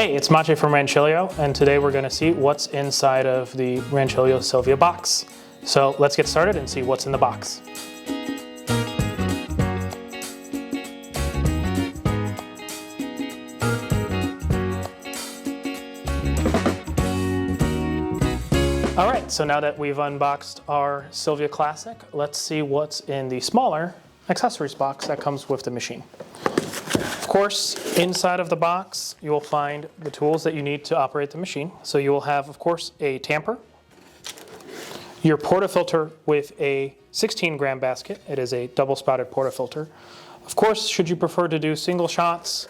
Hey, it's Mache from Rancilio, and today we're going to see what's inside of the Rancilio Silvia box. So let's get started and see what's in the box. Alright, so now that we've unboxed our Silvia Classic, let's see what's in the smaller accessories box that comes with the machine. Of course, inside of the box, you will find the tools that you need to operate the machine. So you will have, of course, a tamper, your portafilter with a 16-gram basket. It is a double-spouted portafilter. Of course, should you prefer to do single shots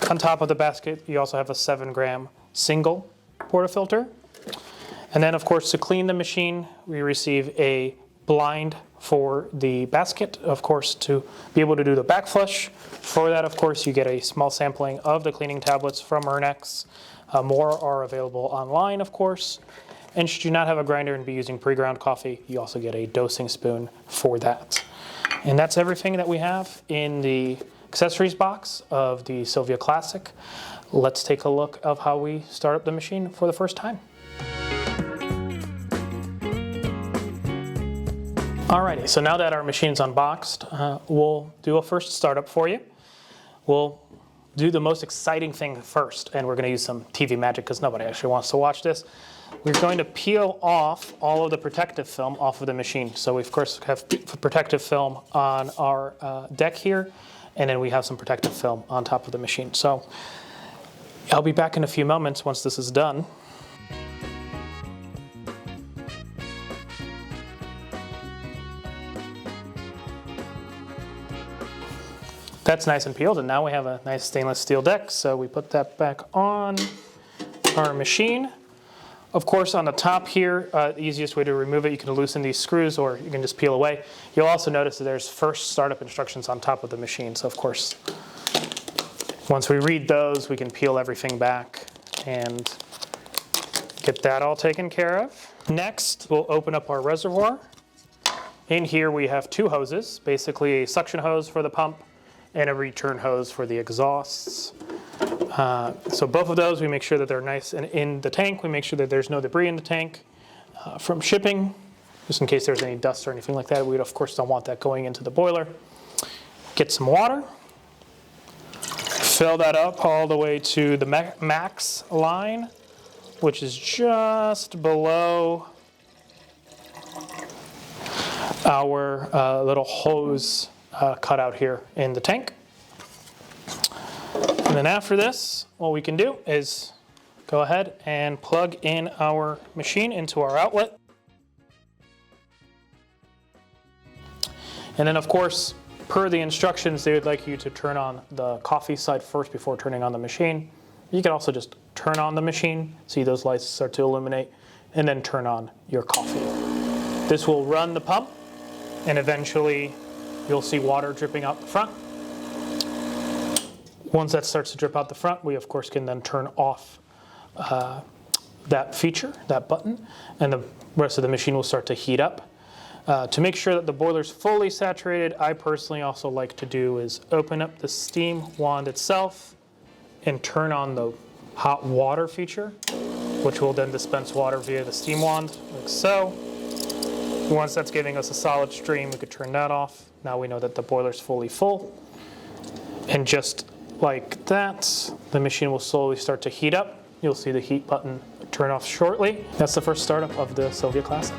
on top of the basket, you also have a 7-gram single portafilter. And then, of course, to clean the machine, we receive a blind for the basket, of course, to be able to do the back flush. For that, of course, you get a small sampling of the cleaning tablets from Ernex. More are available online, of course. And should you not have a grinder and be using pre-ground coffee, you also get a dosing spoon for that. And that's everything that we have in the accessories box of the Silvia Classic. Let's take a look of how we start up the machine for the first time. Alrighty, so now that our machine's unboxed, we'll do a first startup for you. We'll do the most exciting thing first, and we're going to use some TV magic because nobody actually wants to watch this. We're going to peel off all of the protective film off of the machine. So we, of course, have protective film on our deck here, and then we have some protective film on top of the machine. So I'll be back in a few moments once this is done. That's nice and peeled, and now we have a nice stainless steel deck, so we put that back on our machine. Of course, on the top here, the easiest way to remove it, you can loosen these screws or you can just peel away. You'll also notice that there's first startup instructions on top of the machine, so of course, once we read those, we can peel everything back and get that all taken care of. Next, we'll open up our reservoir. In here we have two hoses, basically a suction hose for the pump and a return hose for the exhausts. So both of those, we make sure that they're nice and in the tank. We make sure that there's no debris in the tank from shipping, just in case there's any dust or anything like that. We, of course, don't want that going into the boiler. Get some water. Fill that up all the way to the max line, which is just below our little hose cut out here in the tank. And then after this, what we can do is go ahead and plug in our machine into our outlet. And then, of course, per the instructions, they would like you to turn on the coffee side first before turning on the machine. You can also just turn on the machine, see those lights start to illuminate, and then turn on your coffee. This will run the pump, and eventually you'll see water dripping out the front. Once that starts to drip out the front, we of course can then turn off that feature, that button, and the rest of the machine will start to heat up. To make sure that the boiler's fully saturated, I personally also like to do is open up the steam wand itself and turn on the hot water feature, which will then dispense water via the steam wand, like so. Once that's giving us a solid stream, we could turn that off. Now we know that the boiler's fully full. And just like that, the machine will slowly start to heat up. You'll see the heat button turn off shortly. That's the first startup of the Silvia Classic.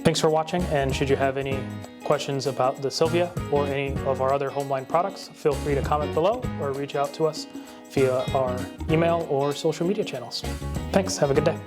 Thanks for watching, and should you have any questions about the Silvia or any of our other Homeline products, feel free to comment below or reach out to us via our email or social media channels. Thanks, have a good day.